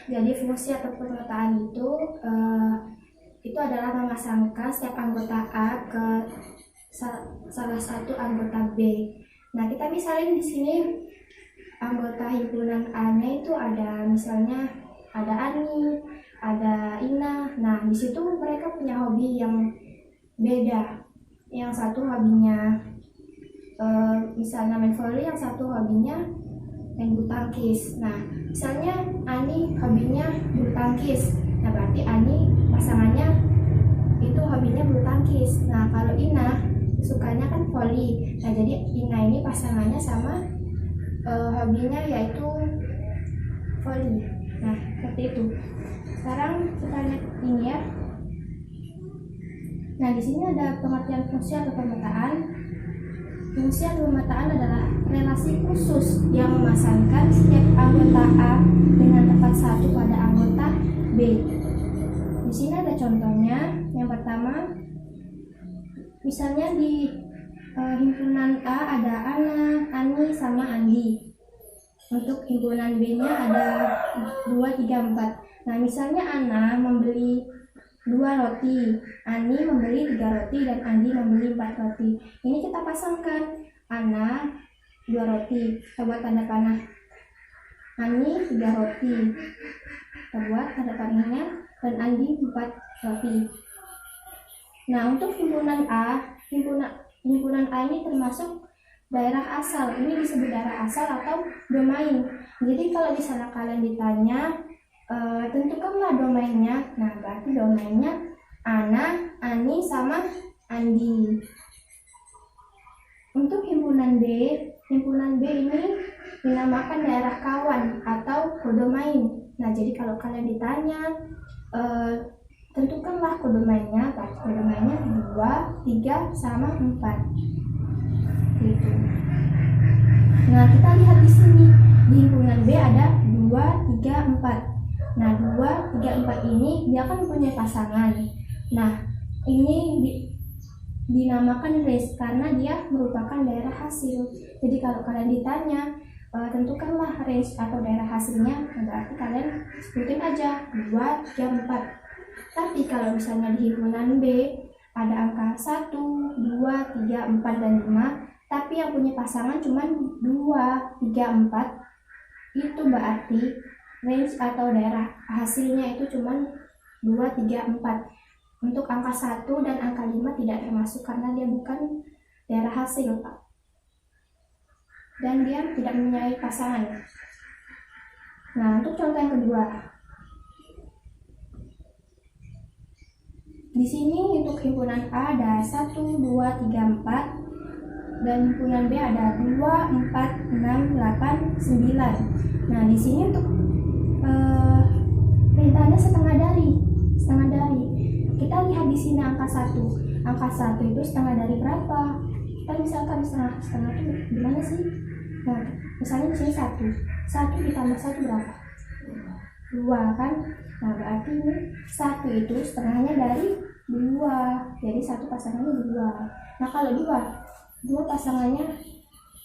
Ya, jadi fungsi atau pemetaan itu adalah memasangkan setiap anggota A ke salah satu anggota B. Nah, kita misalnya di sini anggota himpunan A-nya itu ada misalnya ada Ani, ada Ina. Nah, di situ mereka punya hobi yang beda. Yang satu hobinya misalnya main volley, yang satu hobinya main bulu tangkis. Nah, misalnya Ani hobinya bulu tangkis. Nah, berarti Ani pasangannya itu hobinya bulu tangkis. Nah, kalau Ina sukanya kan volley. Nah, jadi Ina ini pasangannya sama hobinya yaitu volley. Nah, seperti itu. Sekarang kita lihat ini ya. Nah, di sini ada pengertian fungsi atau pemetaan. Fungsi atau pemetaan adalah relasi khusus yang memasangkan setiap anggota A dengan tepat satu pada anggota B. Di sini ada contohnya. Yang pertama, misalnya di himpunan A ada Ana, Ani, sama Andi. Untuk himpunan B-nya ada 2, 3, 4. Nah, misalnya Ana membeli 2 roti, Ani membeli 3 roti, dan Andi membeli 4 roti. Ini kita pasangkan. Ana 2 roti, kita buat tanda panah. Ani 3 roti, kita buat tanda panahnya, dan Andi 4 roti. Nah, untuk himpunan A, himpunan A ini termasuk daerah asal. Ini disebut daerah asal atau domain. Jadi kalau misalnya kalian ditanya tentukanlah domainnya. Nah, berarti domainnya Ana, Ani, sama Andi. Untuk himpunan B ini dinamakan daerah kawan atau kodomain. Nah, jadi kalau kalian ditanya tentukanlah kodomainnya. Berarti kodomainnya 2, 3, sama 4. Gitu. Nah, kita lihat di sini di himpunan B ada 2, 3, 4. Nah, 2, 3, 4 ini dia kan punya pasangan. Nah, ini dinamakan range karena dia merupakan daerah hasil. Jadi kalau kalian ditanya tentukanlah range atau daerah hasilnya, berarti kalian sebutin aja 2, 3, 4. Tapi kalau misalnya di himpunan B ada angka 1, 2, 3, 4, dan 5, tapi yang punya pasangan cuma 2, 3, 4, itu berarti range atau daerah hasilnya itu cuma 2, 3, 4. Untuk angka 1 dan angka 5 tidak termasuk karena dia bukan daerah hasil, Pak. Dan dia tidak mempunyai pasangan. Nah, untuk contoh yang kedua. Di sini untuk himpunan A ada 1, 2, 3, 4. Dan himpunan B ada 2, 4, 6, 8, 9. Nah, di sini untuk perintahnya setengah dari. Kita lihat di sini angka 1. Angka 1 itu setengah dari berapa? Kita misalkan setengah itu gimana sih? Nah, misalnya di sini 1. 1 ditambah 1 berapa? 2 kan? Nah, berarti ini 1 itu setengahnya dari 2. Jadi 1 pasangannya 2. Nah, kalau 2 pasangannya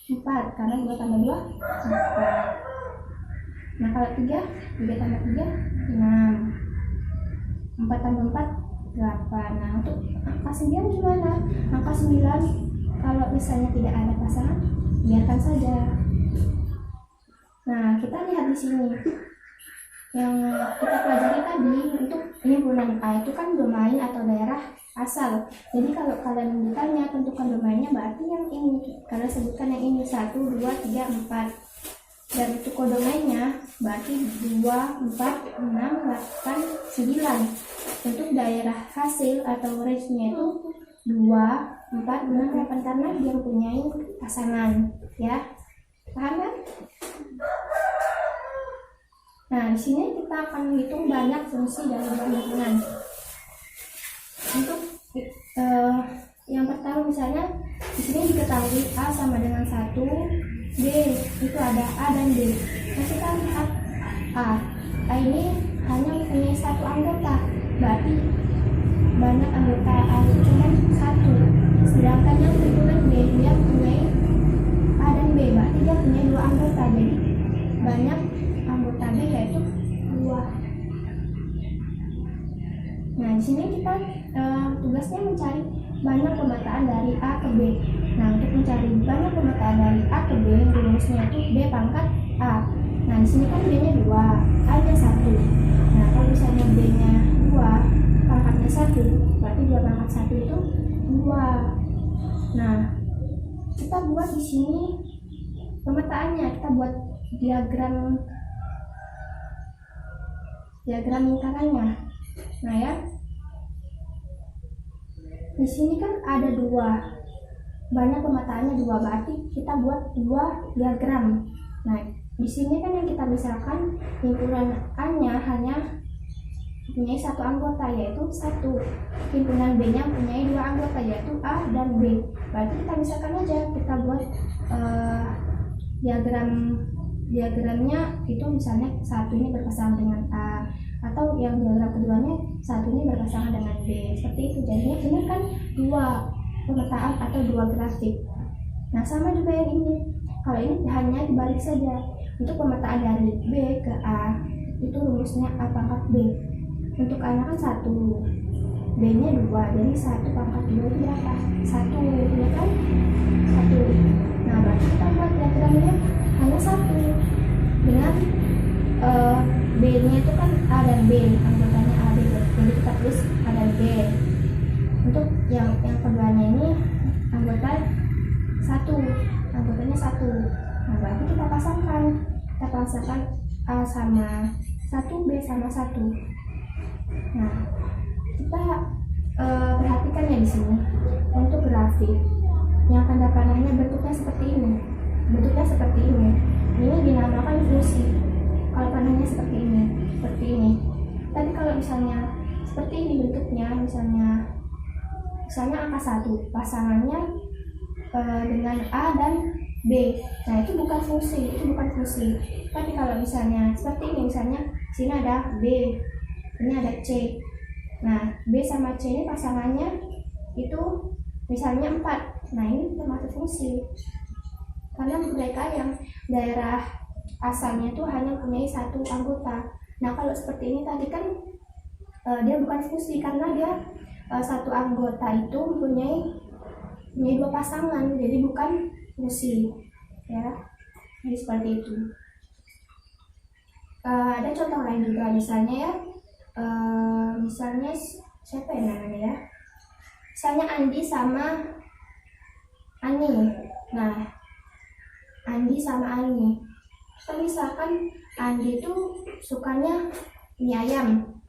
4 karena 2 tambah 2 4. Nah, kalau 3 tambah 3 6. 4 tambah 4 8. Nah, untuk angka 9 gimana? Angka 9 kalau misalnya tidak ada pasangan, biarkan saja. Nah, kita lihat di sini yang kita pelajari tadi. Untuk himpunan A itu kan domain atau daerah asal. Jadi kalau kalian ditanya tentukan domainnya, berarti yang ini. Kalian sebutkan yang ini 1, 2, 3, 4. Dan untuk kodomainnya berarti 2, 4, 6, 8, 9. Untuk daerah hasil atau range-nya itu 2, 4, 6, 8 karena dia mempunyai pasangan, ya. Paham kan? Nah, di sini kita akan menghitung banyak fungsi dari himpunan. Untuk yang pertama misalnya di sini diketahui A sama dengan 1, B itu ada A dan B. Nah, kita lihat A ini hanya mempunyai 1 anggota, berarti banyak anggota A itu cuma 1. Sedangkan yang himpunan B dia mempunyai A dan B, berarti dia punya 2 anggota. Jadi banyak anggota B yaitu 2. di sini kita tugasnya mencari banyak pemetaan dari A ke B. Nah, untuk mencari banyak pemetaan dari A ke B, rumusnya itu B pangkat A. Nah, di sini kan B-nya 2, A-nya 1. Nah, kalau misalnya B-nya 2, pangkatnya 1, berarti 2 pangkat 1 itu 2. Nah, kita buat di sini pemetaannya, kita buat diagram lingkarannya. Nah ya, di sini kan ada 2, banyak pemetaannya 2, berarti kita buat 2 diagram. Nah, di sini kan yang kita misalkan himpunan A-nya hanya mempunyai 1 anggota, yaitu 1. Himpunan B-nya mempunyai 2 anggota, yaitu A dan B. Berarti kita misalkan aja, kita buat diagramnya itu misalnya 1 ini berpasangan dengan A, atau yang diagram keduanya 1 ini berpasangan dengan B, seperti itu. Jadinya benar kan 2 pemetaan atau 2 grafik. Nah, sama juga yang ini. Kalau ini hanya dibalik saja. Untuk pemetaan dari B ke A itu rumusnya A pangkat B. Untuk A nya kan 1, B nya 2, jadi 1 pangkat 2 itu berapa? 1, ya kan? 1. Nah, berarti kita buat diagramnya hanya 1 dengan B nya itu kan A dan B, anggotanya A, B, jadi kita tulis A dan B. Untuk yang keduanya ini anggota 1, anggotanya 1. Nah, berarti kita pasangkan A sama 1, B sama 1. Nah, kita perhatikan ya di sini untuk grafik yang tanda panahnya bentuknya seperti ini. Ini dinamakan fungsi. Kalau panahnya seperti ini. Tapi kalau misalnya seperti ini bentuknya, misalnya angka 1 pasangannya dengan A dan B. Nah, itu bukan fungsi. Tapi kalau misalnya seperti ini, misalnya sini ada B, ini ada C. Nah, B sama C ini pasangannya itu misalnya 4. Nah, ini termasuk fungsi. Karena mereka yang daerah asalnya itu hanya mempunyai 1 anggota. Nah, kalau seperti ini tadi kan dia bukan fungsi, karena dia 1 anggota itu mempunyai 2 pasangan, jadi bukan fungsi. Ya, jadi seperti itu. Ada contoh lain juga, misalnya ya, misalnya siapa yang namanya ya? Misalnya Andi sama Ani. Nah, Andi sama Ani. Kita misalkan Andi itu sukanya mie ayam.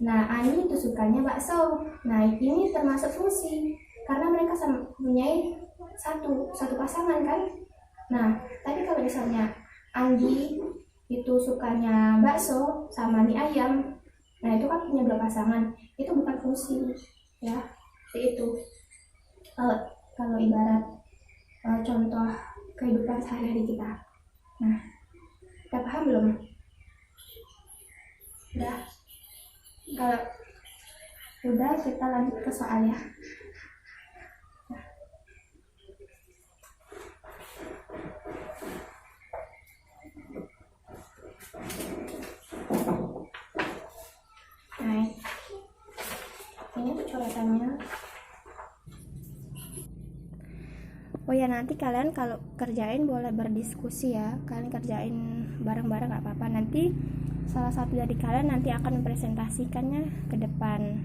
Nah, Ani itu sukanya bakso. Nah, ini termasuk fungsi karena mereka mempunyai satu pasangan kan. Nah, tapi kalau misalnya Andi itu sukanya bakso sama mie ayam, nah itu kan punya 2 pasangan, itu bukan fungsi ya. Seperti itu. Kalau ibarat contoh kehidupan sehari-hari kita. Nah, kita paham belum? Udah. Kalau udah, kita lanjut ke soalnya. Nah, ini coretannya. Oh ya, nanti kalian kalau kerjain boleh berdiskusi ya. Kalian kerjain bareng-bareng gak apa-apa. Nanti salah satu dari kalian nanti akan mempresentasikannya ke depan.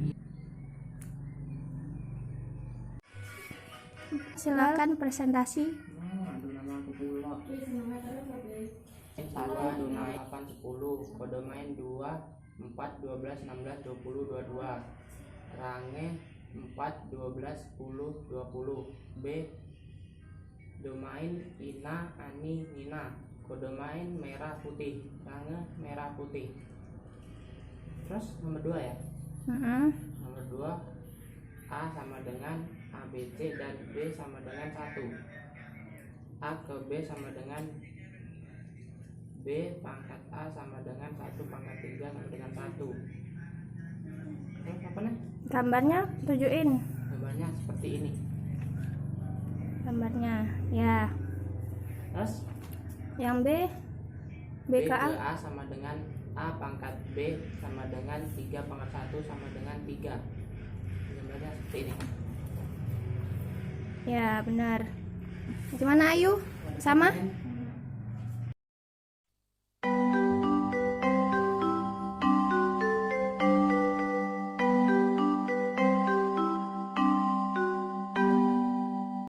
Silakan presentasi. Salah 8 10, kode main 2 4 12 16 20 22, range 4 12 10 20. B domain Ina Ani Nina, kode main merah putih, range merah putih. Terus nomor 2 ya. Nomor 2, A sama dengan ABC dan B sama dengan 1. A ke B sama dengan B pangkat A sama dengan 1 pangkat 3 sama dengan 1. Terus apa nih? Gambarnya tunjukin. Gambarnya seperti ini. Gambarnya ya. Terus Yang B B ke ke A A sama dengan A pangkat B sama dengan 3 pangkat 1 sama dengan 3. Gambarnya seperti ini. Ya, benar. Gimana Ayu? Sama?